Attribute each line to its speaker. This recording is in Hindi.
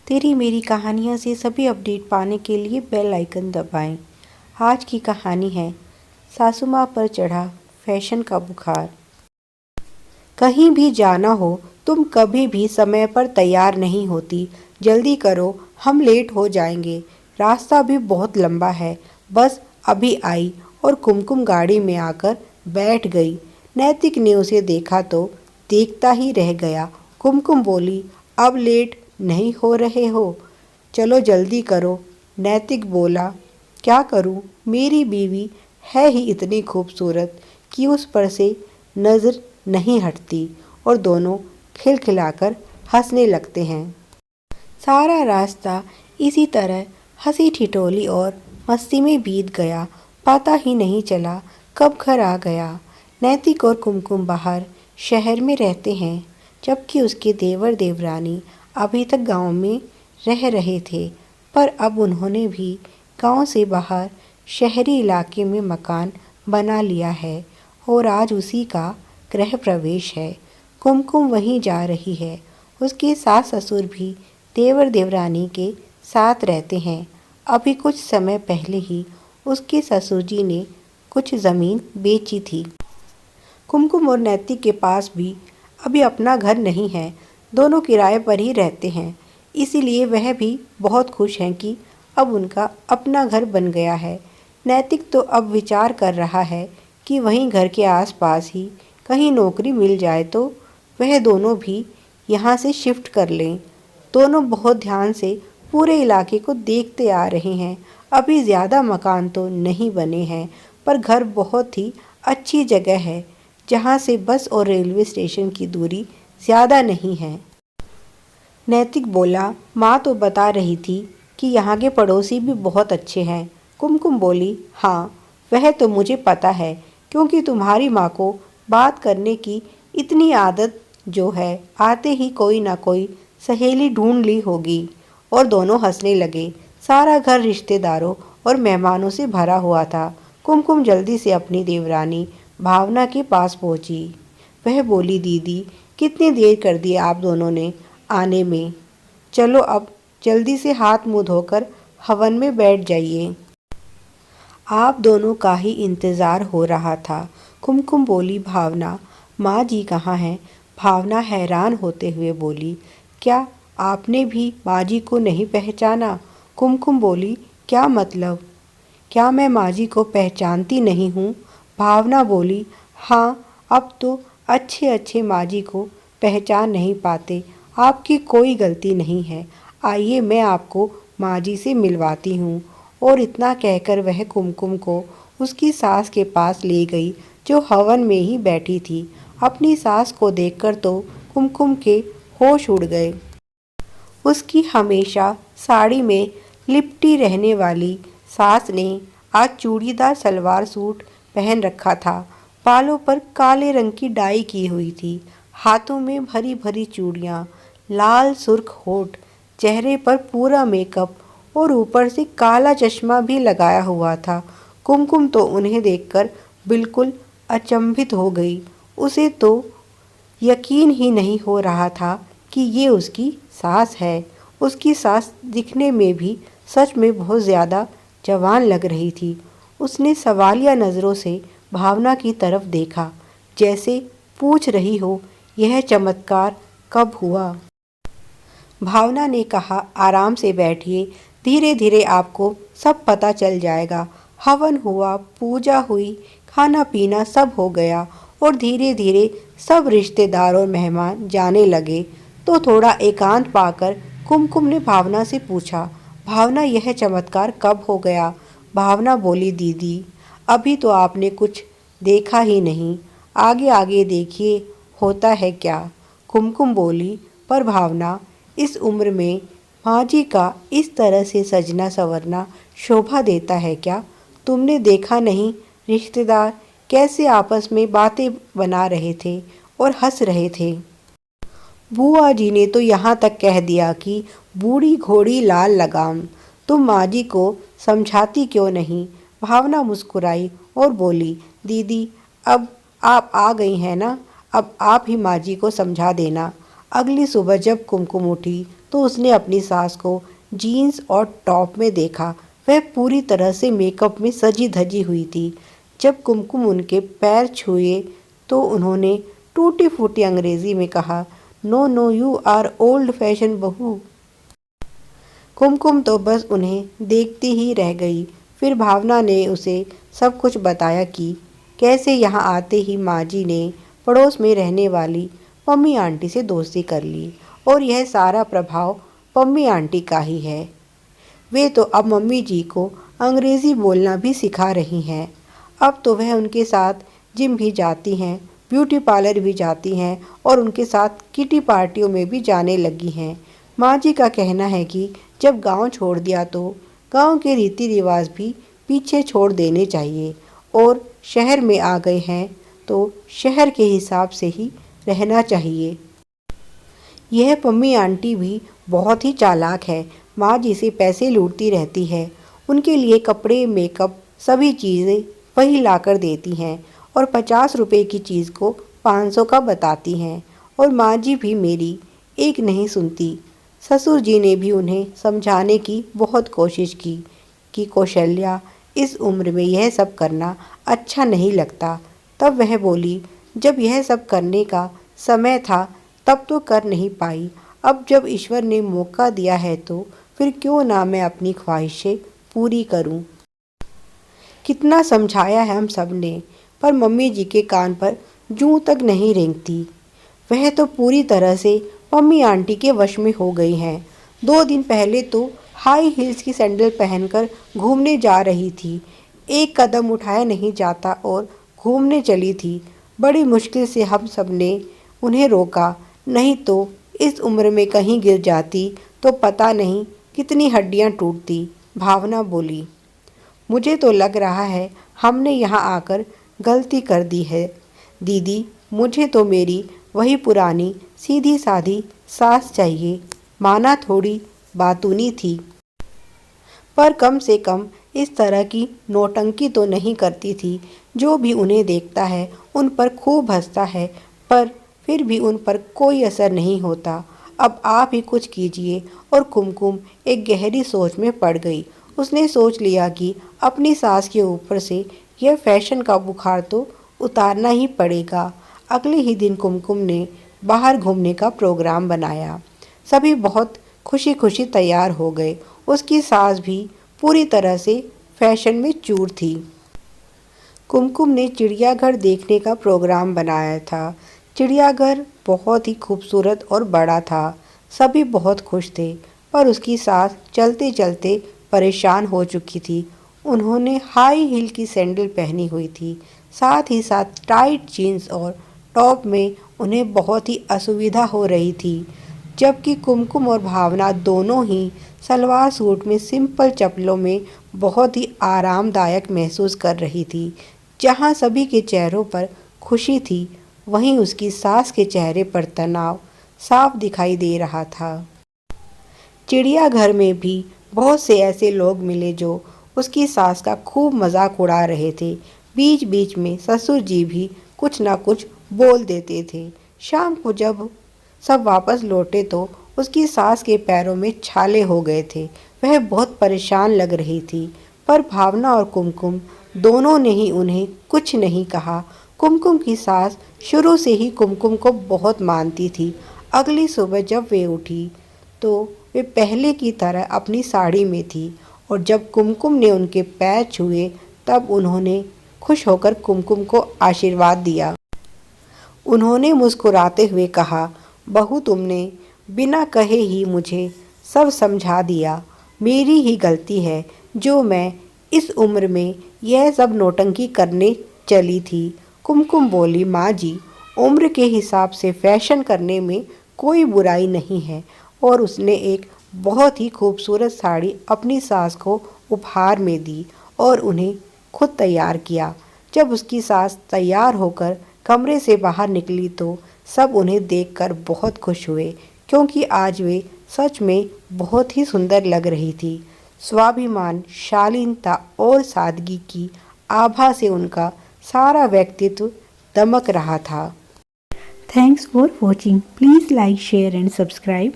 Speaker 1: तेरी मेरी कहानियों से सभी अपडेट पाने के लिए बेल आइकन दबाएं। आज की कहानी है सासू माँ पर चढ़ा फैशन का बुखार। कहीं भी जाना हो तुम कभी भी समय पर तैयार नहीं होती। जल्दी करो, हम लेट हो जाएंगे। रास्ता भी बहुत लंबा है। बस अभी आई और कुमकुम गाड़ी में आकर बैठ गई। नैतिक ने उसे देखा तो देखता ही रह गया। कुमकुम बोली, अब लेट नहीं हो रहे हो? चलो जल्दी करो। नैतिक बोला, क्या करूं? मेरी बीवी है ही इतनी खूबसूरत कि उस पर से नज़र नहीं हटती। और दोनों खिलखिलाकर हंसने लगते हैं। सारा रास्ता इसी तरह हंसी ठिठोली और मस्ती में बीत गया। पता ही नहीं चला कब घर आ गया। नैतिक और कुमकुम बाहर शहर में रहते हैं, जबकि उसके देवर देवरानी अभी तक गांव में रह रहे थे। पर अब उन्होंने भी गांव से बाहर शहरी इलाके में मकान बना लिया है और आज उसी का गृह प्रवेश है। कुमकुम वहीं जा रही है। उसके सास ससुर भी देवर देवरानी के साथ रहते हैं। अभी कुछ समय पहले ही उसके ससुर जी ने कुछ ज़मीन बेची थी। कुमकुम और नैतिक के पास भी अभी अपना घर नहीं है। दोनों किराए पर ही रहते हैं। इसीलिए वह भी बहुत खुश हैं कि अब उनका अपना घर बन गया है। नैतिक तो अब विचार कर रहा है कि वहीं घर के आसपास ही कहीं नौकरी मिल जाए तो वह दोनों भी यहाँ से शिफ्ट कर लें। दोनों बहुत ध्यान से पूरे इलाके को देखते आ रहे हैं। अभी ज़्यादा मकान तो नहीं बने हैं, पर घर बहुत ही अच्छी जगह है जहाँ से बस और रेलवे स्टेशन की दूरी ज़्यादा नहीं है। नैतिक बोला, माँ तो बता रही थी कि यहाँ के पड़ोसी भी बहुत अच्छे हैं। कुमकुम बोली, हाँ वह तो मुझे पता है, क्योंकि तुम्हारी माँ को बात करने की इतनी आदत जो है, आते ही कोई ना कोई सहेली ढूंढ ली होगी। और दोनों हंसने लगे। सारा घर रिश्तेदारों और मेहमानों से भरा हुआ था। कुमकुम जल्दी से अपनी देवरानी भावना के पास पहुंची। वह बोली, दीदी कितनी देर कर दी आप दोनों ने आने में। चलो अब जल्दी से हाथ मुंह धोकर हवन में बैठ जाइए। आप दोनों का ही इंतज़ार हो रहा था। कुमकुम बोली, भावना माँ जी कहाँ हैं? भावना हैरान होते हुए बोली, क्या आपने भी माँ जी को नहीं पहचाना? कुमकुम बोली, क्या मतलब? क्या मैं माँ जी को पहचानती नहीं हूँ? भावना बोली, हाँ अब तो अच्छे अच्छे माँ जी को पहचान नहीं पाते। आपकी कोई गलती नहीं है। आइए मैं आपको माँ जी से मिलवाती हूँ। और इतना कहकर वह कुमकुम को उसकी सास के पास ले गई, जो हवन में ही बैठी थी। अपनी सास को देखकर तो कुमकुम के होश उड़ गए। उसकी हमेशा साड़ी में लिपटी रहने वाली सास ने आज चूड़ीदार सलवार सूट पहन रखा था। बालों पर काले रंग की डाई की हुई थी। हाथों में भरी भरी चूड़ियाँ, लाल सुर्ख होठ, चेहरे पर पूरा मेकअप और ऊपर से काला चश्मा भी लगाया हुआ था। कुमकुम तो उन्हें देखकर बिल्कुल अचंभित हो गई। उसे तो यकीन ही नहीं हो रहा था कि ये उसकी सास है। उसकी सास दिखने में भी सच में बहुत ज़्यादा जवान लग रही थी। उसने सवालिया नज़रों से भावना की तरफ देखा, जैसे पूछ रही हो, यह चमत्कार कब हुआ? भावना ने कहा, आराम से बैठिए, धीरे धीरे आपको सब पता चल जाएगा। हवन हुआ, पूजा हुई, खाना पीना सब हो गया और धीरे धीरे सब रिश्तेदार और मेहमान जाने लगे तो थोड़ा एकांत पाकर कुमकुम ने भावना से पूछा, भावना यह चमत्कार कब हो गया? भावना बोली, दीदी अभी तो आपने कुछ देखा ही नहीं, आगे आगे देखिए होता है क्या। कुमकुम बोली, पर भावना इस उम्र में माँ जी का इस तरह से सजना संवरना शोभा देता है क्या? तुमने देखा नहीं रिश्तेदार कैसे आपस में बातें बना रहे थे और हंस रहे थे। बुआ जी ने तो यहाँ तक कह दिया कि बूढ़ी घोड़ी लाल लगाम। तुम माँ जी को समझाती क्यों नहीं? भावना मुस्कुराई और बोली, दीदी अब आप आ गई हैं ना, अब आप ही माँ जी को समझा देना। अगली सुबह जब कुमकुम उठी तो उसने अपनी सास को जीन्स और टॉप में देखा। वह पूरी तरह से मेकअप में सजी धजी हुई थी। जब कुमकुम उनके पैर छुए तो उन्होंने टूटी फूटी अंग्रेजी में कहा, no no, you are old fashion बहू। कुमकुम तो बस उन्हें देखती ही रह गई। फिर भावना ने उसे सब कुछ बताया कि कैसे यहाँ आते ही माँ जी ने पड़ोस में रहने वाली पम्मी आंटी से दोस्ती कर ली और यह सारा प्रभाव पम्मी आंटी का ही है। वे तो अब मम्मी जी को अंग्रेज़ी बोलना भी सिखा रही हैं। अब तो वह उनके साथ जिम भी जाती हैं, ब्यूटी पार्लर भी जाती हैं और उनके साथ किटी पार्टियों में भी जाने लगी हैं। माँ जी का कहना है कि जब गांव छोड़ दिया तो गांव के रीति रिवाज भी पीछे छोड़ देने चाहिए और शहर में आ गए हैं तो शहर के हिसाब से ही रहना चाहिए। यह पम्मी आंटी भी बहुत ही चालाक है। माँ जी से पैसे लूटती रहती है। उनके लिए कपड़े, मेकअप, सभी चीज़ें वही लाकर देती हैं और 50 रुपए की चीज़ को 500 का बताती हैं। और माँ जी भी मेरी एक नहीं सुनती। ससुर जी ने भी उन्हें समझाने की बहुत कोशिश की कि कौशल्या, इस उम्र में यह सब करना अच्छा नहीं लगता। तब वह बोली, जब यह सब करने का समय था तब तो कर नहीं पाई। अब जब ईश्वर ने मौका दिया है तो फिर क्यों ना मैं अपनी ख्वाहिशें पूरी करूं। कितना समझाया है हम सब ने, पर मम्मी जी के कान पर जूं तक नहीं रेंगती। वह तो पूरी तरह से मम्मी आंटी के वश में हो गई हैं। 2 दिन पहले तो हाई हील्स की सैंडल पहनकर घूमने जा रही थी। एक कदम उठाया नहीं जाता और घूमने चली थी। बड़ी मुश्किल से हम सब ने उन्हें रोका, नहीं तो इस उम्र में कहीं गिर जाती तो पता नहीं कितनी हड्डियां टूटती। भावना बोली, मुझे तो लग रहा है हमने यहाँ आकर गलती कर दी है दीदी। मुझे तो मेरी वही पुरानी सीधी सादी सास चाहिए। माना थोड़ी बातूनी थी, पर कम से कम इस तरह की नौटंकी तो नहीं करती थी। जो भी उन्हें देखता है उन पर खूब हंसता है, पर फिर भी उन पर कोई असर नहीं होता। अब आप ही कुछ कीजिए। और कुमकुम एक गहरी सोच में पड़ गई। उसने सोच लिया कि अपनी सास के ऊपर से यह फैशन का बुखार तो उतारना ही पड़ेगा। अगले ही दिन कुमकुम ने बाहर घूमने का प्रोग्राम बनाया। सभी बहुत खुशी खुशी तैयार हो गए। उसकी सास भी पूरी तरह से फैशन में चूर थी। कुमकुम ने चिड़ियाघर देखने का प्रोग्राम बनाया था। चिड़ियाघर बहुत ही खूबसूरत और बड़ा था। सभी बहुत खुश थे, पर उसकी सास चलते चलते परेशान हो चुकी थी। उन्होंने हाई हील की सैंडल पहनी हुई थी, साथ ही साथ टाइट जीन्स और टॉप में उन्हें बहुत ही असुविधा हो रही थी। जबकि कुमकुम और भावना दोनों ही सलवार सूट में सिंपल चप्पलों में बहुत ही आरामदायक महसूस कर रही थी। जहाँ सभी के चेहरों पर खुशी थी, वहीं उसकी सास के चेहरे पर तनाव साफ दिखाई दे रहा था। चिड़ियाघर में भी बहुत से ऐसे लोग मिले जो उसकी सास का खूब मजाक उड़ा रहे थे। बीच बीच में ससुर जी भी कुछ ना कुछ बोल देते थे। शाम को जब सब वापस लौटे तो उसकी सास के पैरों में छाले हो गए थे। वह बहुत परेशान लग रही थी, पर भावना और कुमकुम दोनों ने ही उन्हें कुछ नहीं कहा। कुमकुम की सास शुरू से ही कुमकुम को बहुत मानती थी। अगली सुबह जब वे उठी तो वे पहले की तरह अपनी साड़ी में थी और जब कुमकुम ने उनके पैर छुए तब उन्होंने खुश होकर कुमकुम को आशीर्वाद दिया। उन्होंने मुस्कुराते हुए कहा, बहू, तुमने बिना कहे ही मुझे सब समझा दिया। मेरी ही गलती है जो मैं इस उम्र में यह सब नौटंकी करने चली थी। कुमकुम बोली, माँ जी, उम्र के हिसाब से फैशन करने में कोई बुराई नहीं है। और उसने एक बहुत ही खूबसूरत साड़ी अपनी सास को उपहार में दी और उन्हें खुद तैयार किया। जब उसकी सास तैयार होकर कमरे से बाहर निकली तो सब उन्हें देखकर बहुत खुश हुए, क्योंकि आज वे सच में बहुत ही सुंदर लग रही थी। स्वाभिमान, शालीनता और सादगी की आभा से उनका सारा व्यक्तित्व दमक रहा था।
Speaker 2: Thanks for watching. Please like, share and subscribe.